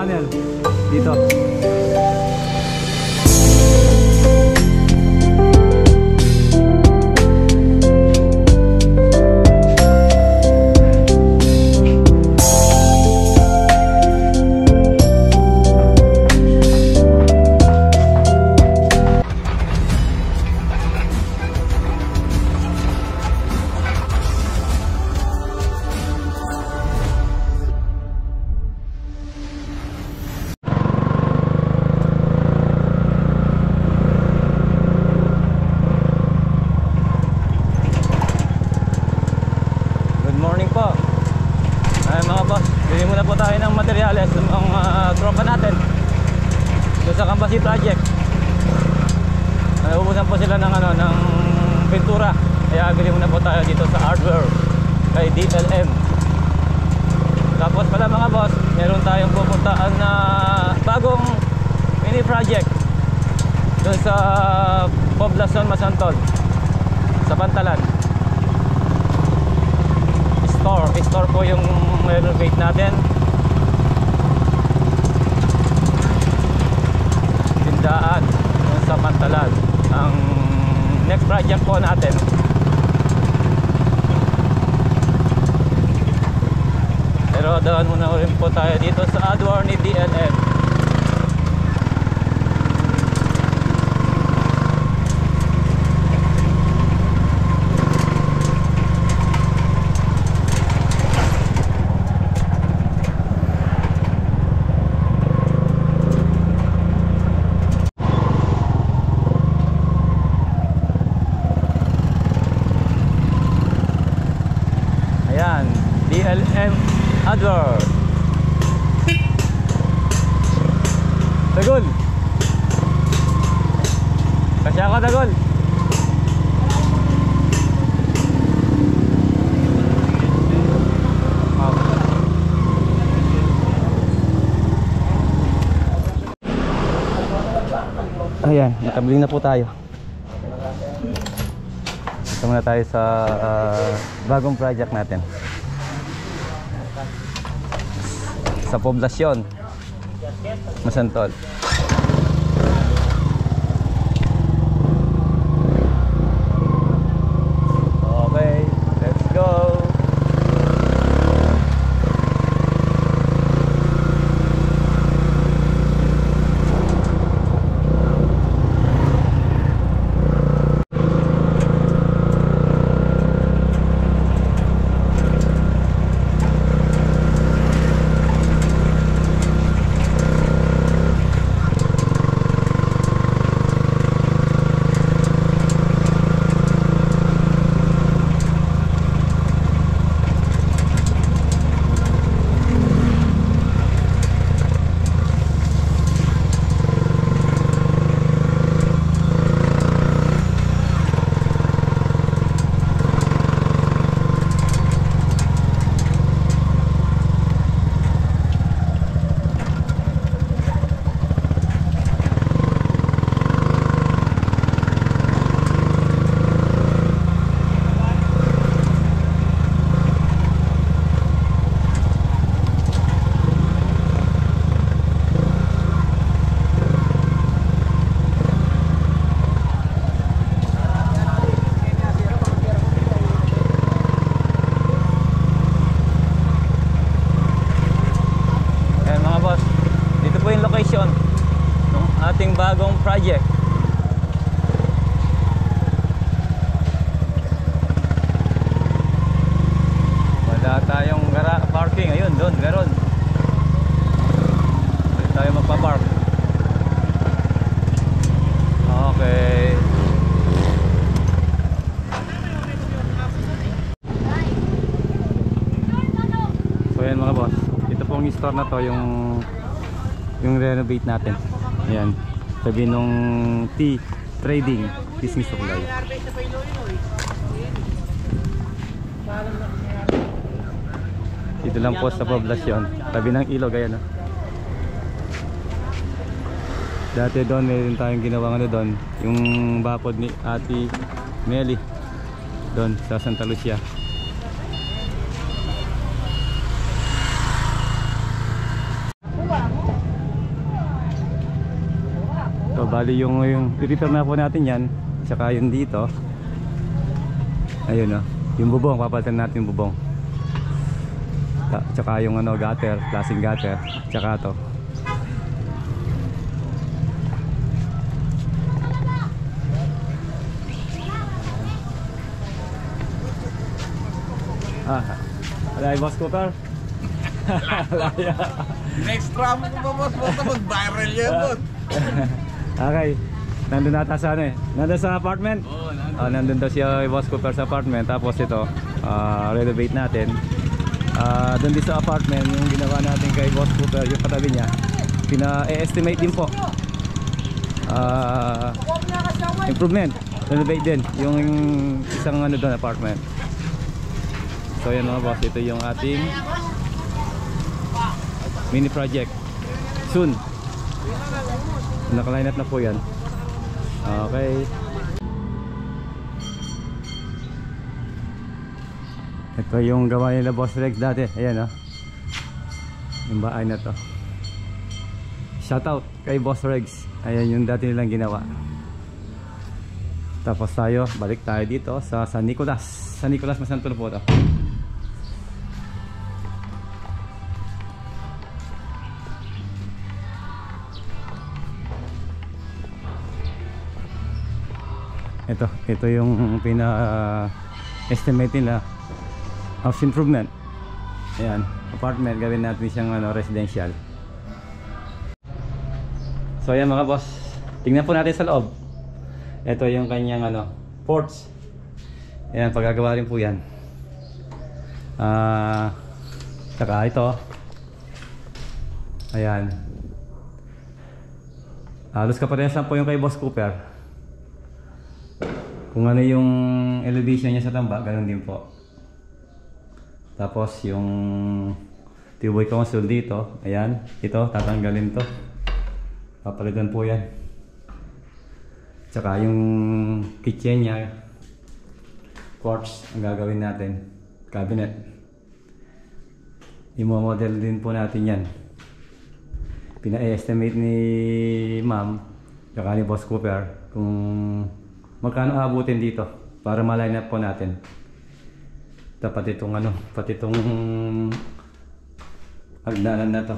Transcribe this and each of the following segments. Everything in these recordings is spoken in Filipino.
tunnel dito. Sa Kambasi project naubusan po sila ng ng pintura, kaya bili muna po tayo dito sa hardware kay DLM. Tapos pala mga boss, meron tayong pupuntaan na bagong mini project doon sa Poblacion Masantol sa Pantalan. Store po yung renovate natin. Daan sa Pantalan ang next project po natin. Pero daan muna rin po tayo dito sa hardware ni DLM. DLM hardware. Tagol. Kasya ka, Tagol. Ayan, nakabili na po tayo. Ito muna tayo sa bagong project natin sa Poblacion Masantol. Okay, let's go. Ating bagong project. Wala tayong parking. Ayun, doon, meron. Pwede tayo magpa-park. Okay. So yan mga boss, ito pong store na to, yung renovate natin. Ayan, sabi nung T Trading Business Supply. Dito lang po sa Poblacion, tabi ng ilog. Ayan, dati doon meron tayong ginawang doon, yung bapod ni Ate Melly doon sa Santa Lucia. Bali yung i-repair na po natin yan. Tsaka yung dito. Ayun, oh. Yung bubong, papalitan natin yung bubong. Tsaka yung ano, gutter, klaseng gutter. Tsaka to. Wala yung boss Cooper. Next round mo ba boss? Mag-viral yan boss. Okay. Nandun nata sa ano eh. Nandun sa apartment. Nandun daw siya boss Cooper sa apartment. Tapos ito, renovate natin. Doon din sa apartment, yung ginawa natin kay boss Cooper, yung katabi niya, pina-estimate din po. Improvement. Renovate din yung isang ano doon apartment. So yan mga boss, ito yung ating mini project. Soon. Naka-line up na po yan. Okay. Ito yung gawa nila Boss Rex dati. Ayan, oh. Yung bahay na to. Shoutout kay Boss Rex. Ayan yung dati nilang ginawa. Tapos tayo, balik tayo dito sa San Nicolas. San Nicolas Masanto na po ito. Ito yung estimate nila house improvement. Ayan, apartment, gawin natin siyang ano, residential. So ayan mga boss, tingnan po natin sa loob. Ito yung kanyang ano, porch. Ayan, paggagawa rin po yan. Saka ito. Ayan, halos kaparehas lang po yung kay Boss Cooper. Kung ano yung elevation niya sa tamba, ganun din po. Tapos yung tuboy console dito, ayan, ito tatanggalin to. Papalitan po yan. Tsaka yung kitchen niya, quartz ang gagawin natin, cabinet. I-model din po natin yan. Pina-estimate ni ma'am, tsaka ni Boss Cooper kung magkano abutin dito para ma-line up po natin. Pati itong ano, pati itong hagdanan na to,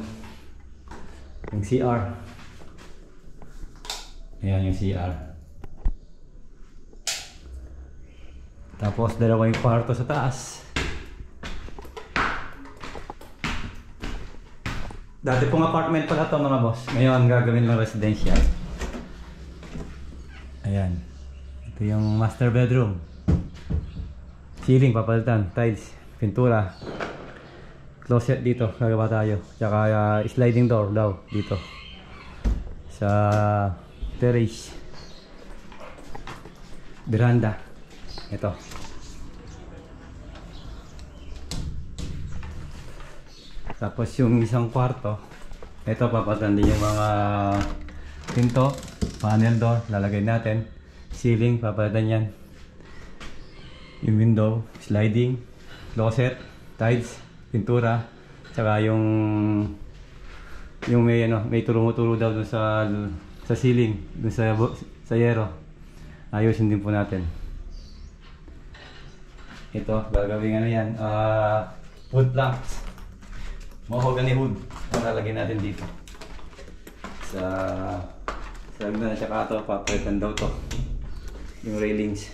yung CR. Ayan yung CR. Tapos dalawa yung kwarto sa taas. Dati pong apartment pala to mga boss. Ngayon gagawin lang residential. Ayan. Ito yung master bedroom. Ceiling papalitan, tiles, pintura. Closet dito, gagawa tayo. Tsaka sliding door daw dito. Sa terrace. Veranda. Ito. Tapos yung isang kwarto. Ito papalitan din yung mga pinto, panel door, lalagay natin. Ceiling, papalitan yan. Yung window, sliding, closet, tiles, pintura, tsaka yung may ano, may turo-turo daw dun sa ceiling, dun sa yero. Ayusin din po natin. Ito, gagawin ano yan, wood planks. Mahogany wood. Lalagay natin dito. Sa hagdan, tsaka ito, papalitan daw to. Yung railings.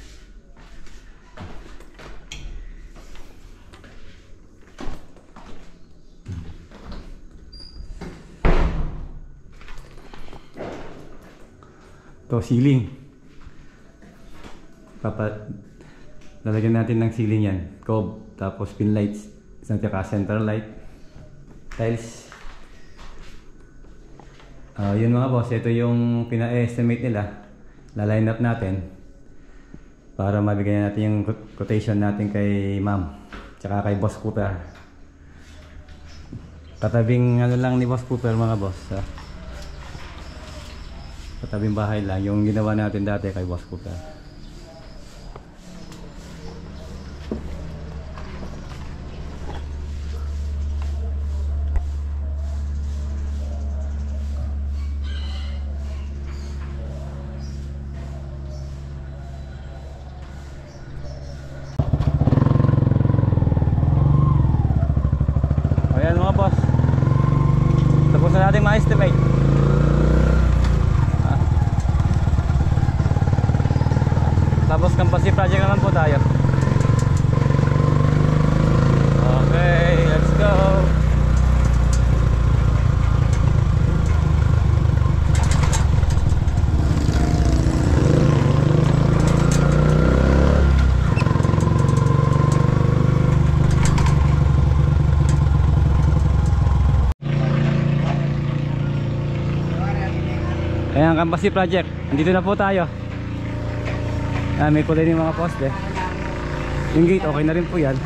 Ito, ceiling. Lalagyan natin ng ceiling yan. Cob, tapos pin lights. Isang tsaka center light. Tiles. Yun mga boss, ito yung pina-estimate nila. La-line up natin para mabigyan natin yung quotation natin kay ma'am tsaka kay Boss Cooper. Katabing ano lang ni Boss Cooper mga boss, katabing bahay lang yung ginawa natin dati kay Boss Cooper. Ayan mga boss. Tapos na natin ma-estimate. Tapos Campasi project naman po tayo. Okay, let's go. Ayan, Campasi project. Andito na po tayo. May kulay yung mga poste. Yung gate okay na rin po yan.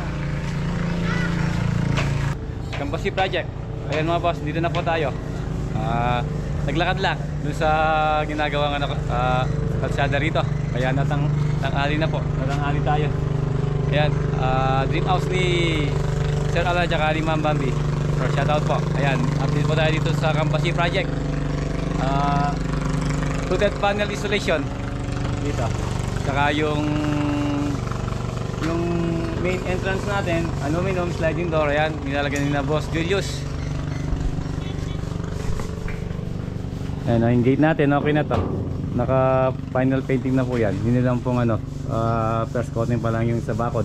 Campasi project. Ayan mga boss, dito na po tayo. Naglakad lang dun sa ginagawang kalsada rito. Kaya natang-ali na po. Natang-ali tayo. Ayan, dream house ni Sir Alan at ni Ma'am Bambi. So, shoutout po. Ayan, update po tayo dito sa Campasi project. Fluted panel isolation dito. Saka yung main entrance natin, aluminum sliding door. Ayan, nilalagyan nila Boss Julius. Ayan, yung gate natin, okay na to. Naka final painting na po yan. Hindi lang pong first coating pa lang yung sa bakod.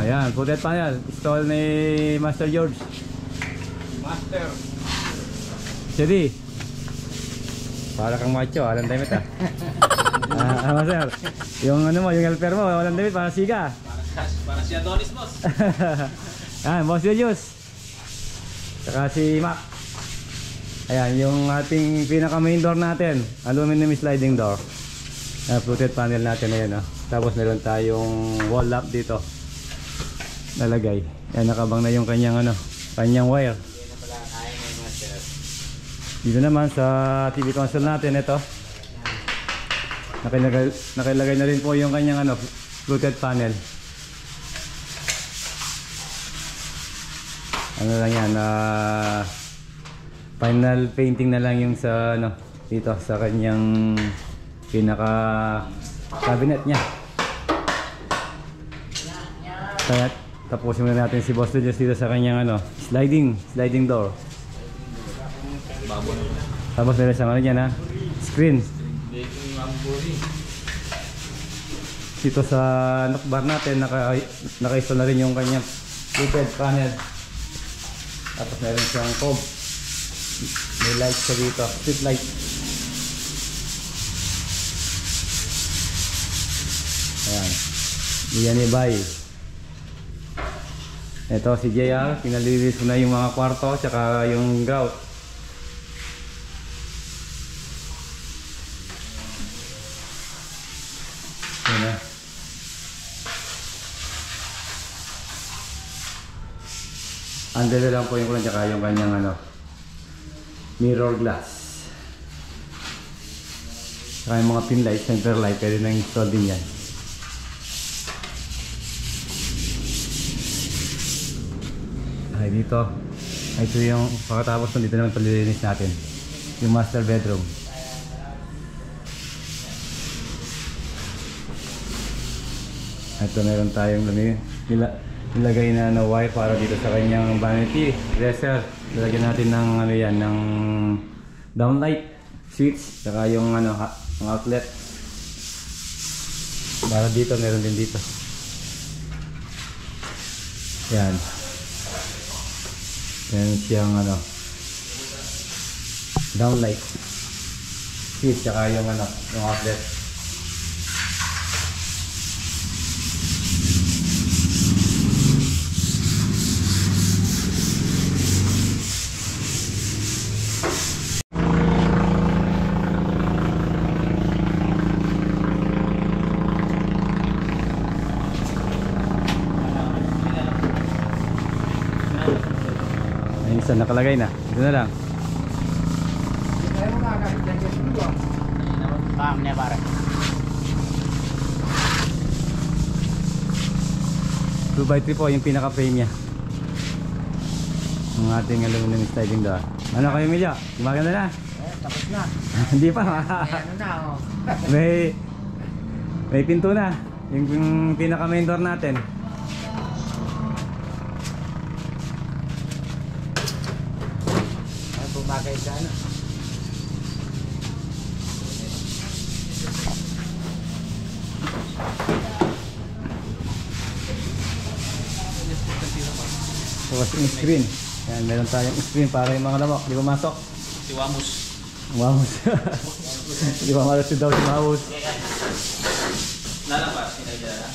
Ayan, fluted panel install ni Master George. Master. Jadi para kang macho, walang damit Master, yung mo, yung helper mo, walang damit, para siga. Para si Adonis, boss. Ayan, Boss Julius. Saka si Mac. Ayan, yung ating pinaka main door natin, aluminum sliding door. Fluted panel natin, ayan. Tapos meron tayong wall lamp dito nalagay. Ayan, nakabang na yung kanyang kanyang wire. Dito naman sa TV console natin, ito nakilagay na rin po yung kanyang fluted panel. Ano lang yan, final painting na lang yung sa dito sa kanyang pinaka cabinet niya. Kaya tapusin muna natin si Boss Julius dito sa kanyang sliding door. Tapos meron sa niya screen. Dito sa knockbar natin naka-install na rin yung kanyang fluted panel. Tapos meron siyang cob. May light sa dito, street light. Ayan, yan ni Bay. Ito si JR, pinalilinis ko na yung mga kwarto tsaka yung grout. Andalo lang po yung kulang tsaka yung kanyang mirror glass. Saka yung mga pin light, center light, pwede nang install din yan. Ay dito, ito yung pagkatapos nung dito naman palilinis natin yung master bedroom. Ito meron tayong nilagay na wire para dito sa kanyang vanity dresser. Lalagyan natin ng ng downlight switch saka yung outlet. Para dito meron din dito. Yan. Yan siyang downlight switch saka yung yung outlet. Ayun, nakalagay na. Ito na lang. Paham niya pare. 2x3 po yung pinaka frame niya. Ang ating aluminum sliding door. Ano kayo, Milya? Gumaganda na? Tapos na. Hindi pa. Ano na may pinto na. Yung pinaka main door natin. Bagay sa ano. Tapos yung screen. Yan, meron tayong screen para yung mga lamok. Di ba masok? Si Wamos. Wamos. Di ba malas daw si Wamos? Lalapas, sinadya na.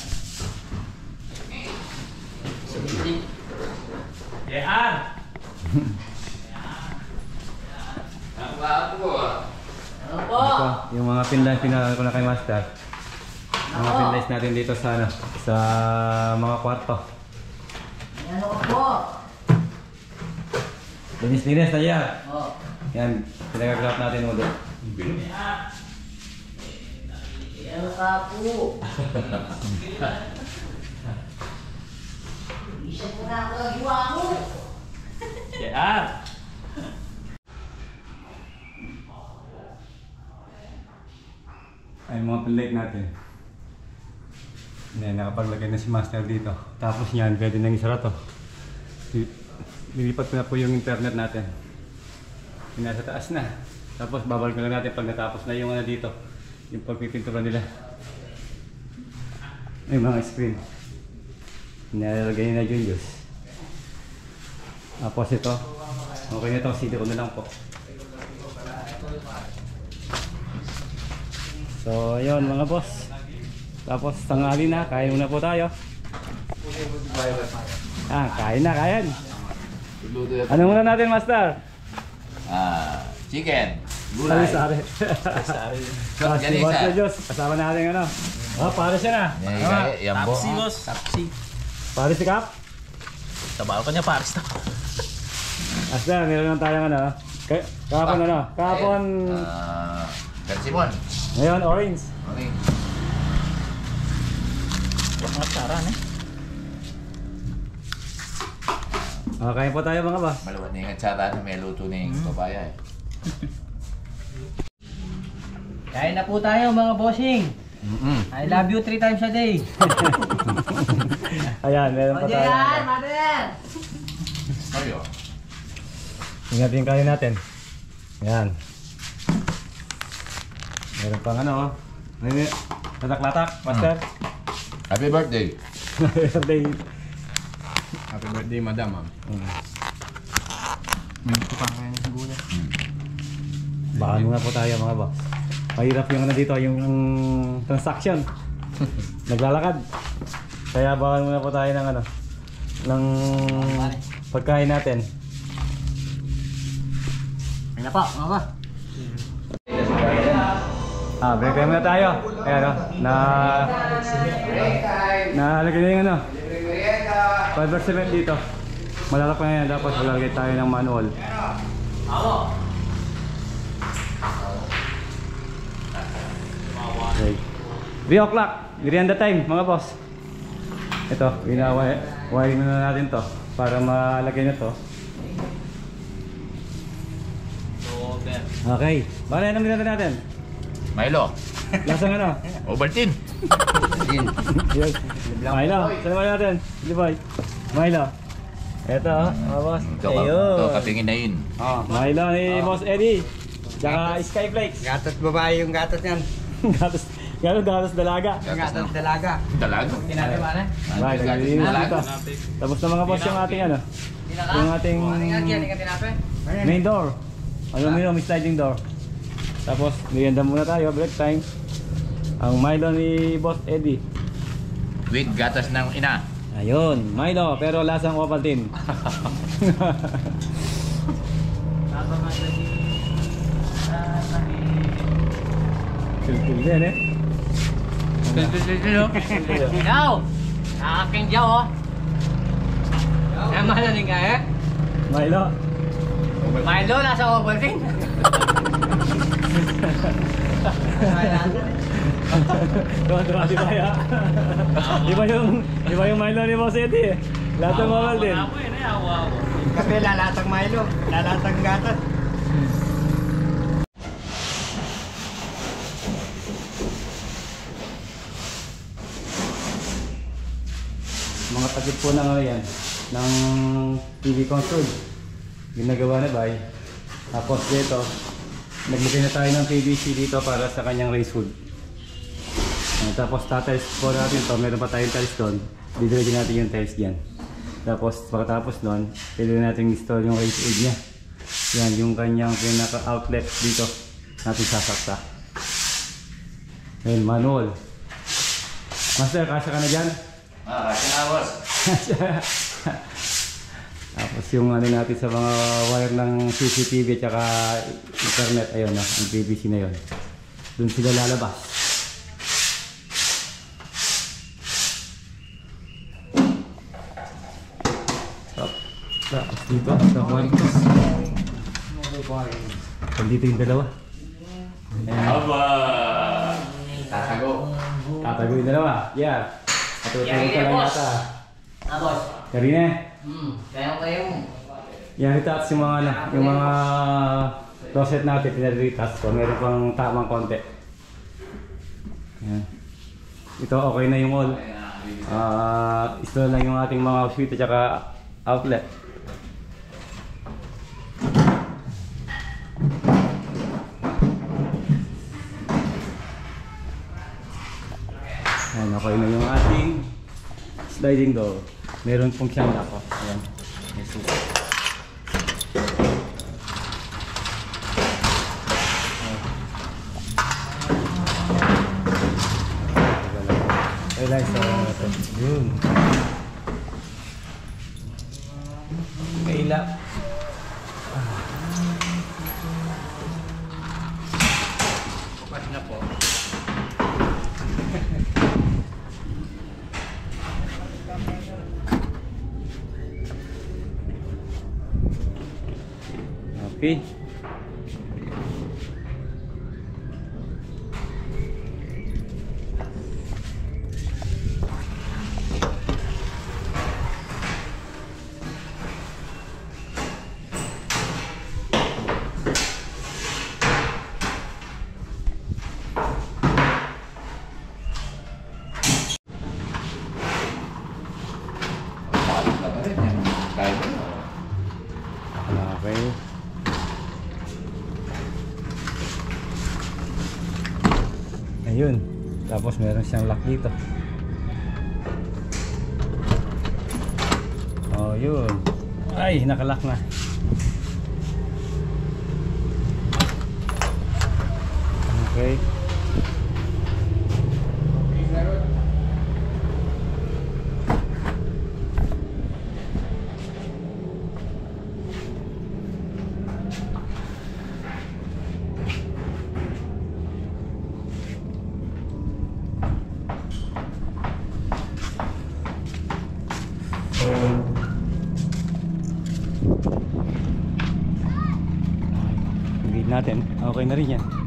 Yan! Ito, yung mga pinlines pinaka ko na kay Master. Mga pinlines natin dito sa ano, sa mga kwarto. Ano po? Linis-linis na yan. Oh. Yan, pinagagrap natin mo doon. Ano ka po? Isa po na ako nagawa ko. Yan! Ay, mga pinlight natin. Yan, nakapaglagay na si Master dito. Tapos yan, pwede nang isara to. Lilipat ko na po yung internet natin. Yung nasa taas na. Tapos babalik ko lang natin pag natapos na yung ano dito. Yung pagpipintura nila. Ay, mga screen. Nilalagay na Julius. Tapos ito. Okay na ito, CD ko na lang po. So, yun mga boss. Tapos tanghali na, kain muna po tayo. Kain na, kain. Ano muna natin, Master? Chicken. Gulay. Sari-sari. Si Master Diyos, kasama natin ano. Pare siya na. Yan po. Tapsi, boss. Tapsi. Pare si Cap. Tabao ka niya, pares na. Master, meron lang tayong ano. Kahapon ano? Kahapon. Persimon. Ngayon, orange. Okay. Huwag mga taran eh. Kain po tayo mga boss. Malawat na yung atsara na may luto na yung babaya eh. Kain na po tayo mga bossing. I love you 3 times a day. Ayan, meron pa tayo. Mother! Ayo. Ingat yung kain natin. Ayan. Meron pang ano. Latak-latak, Master. Happy birthday. Birthday. Happy birthday, madam. Dito pa kayo sa gulay. Baka muna po tayo mga boss. Mahirap yung ano dito, yung transaction. Naglalakad. Kaya baka muna po tayo ng ano, ng pagkain natin. Ano pa? Ano pa? Break time muna tayo. Ayan o, nalagay na yung ano, fiber cement dito. Malalak pa ngayon, dapat malalagay tayo ng manual. Okay. 3 o'clock, merienda time mga boss. Ito, wiring na natin to para malagay na to. Okay, baka na merienda natin. Milo. Lasang ano? Ovaltine. Yes. Milo, saan naman natin? Hindi boy. Milo. Ito, mga boss. Ito kapingin na yun. Milo ni Boss Eddie. Tsaka Skyflakes. Gatot babae yung gatot yan. gatos dalaga. Gatot dalaga. Talaga. Tinabi ba na? Right, nagdilinis dito. Tapos na mga boss yung ating ano. Yung ating main door. Aluminum sliding door. Tapos, merienda muna tayo, break time. Ang Milo ni Boss Eddie. With gatas ng ina. Ayun, Milo, pero lasang Ovaltine. Silpil din eh. Yaw! Nakaking yaw oh. Naman na din ka eh. Milo. Milo, nasa Ovaltine. Tuwa-tuwa si Baya. Di ba yung Milo ni Boss Eddie eh? Lahat ng Ovaltine. Kape lalatang Milo, lalatang gatot. Mga tagit po ng ano yan, ng TV console. Ginagawa na ba? Tapos dito, naglagay na tayo ng PVC dito para sa kanyang race hood. Tapos tatiles po natin to, meron pa tayong tiles doon. Didilagyan natin yung tiles dyan. Tapos pagkatapos doon, pwede natin install yung race hood niya. Yan yung kanyang pinaka-outlet dito natin sasakta. Ayan, manual. Master, kasya ka na dyan? Kasi na, boss. Tapos yung ano natin sa mga wire ng CCTV at saka internet, ayun na, ang PVC na yun. Doon sila lalabas. Tapos dito, sa Juanitos. Dito yung dalawa. Tatago yung dalawa. Yeah. Patutulog ka lang yata. Boss. Karine. Kaya mo. Yan, itaas yung mga, yung mga closet natin, pinalitas ko. Meron pang tamang konti. Yan. Ito, okay na yung wall. Install lang yung ating mga switch at saka outlet. Yan, okay na yung ating sliding door. Meron pong siyang lock. Ayan. May susi. Kailan sa ito? Yun. Kaila. Bukas na po. Okay. Okay. Ayun. Tapos meron siyang lock dito. Oh, yun. Ay, nakalock na. Okay. Gate natin. Okay na rin yan.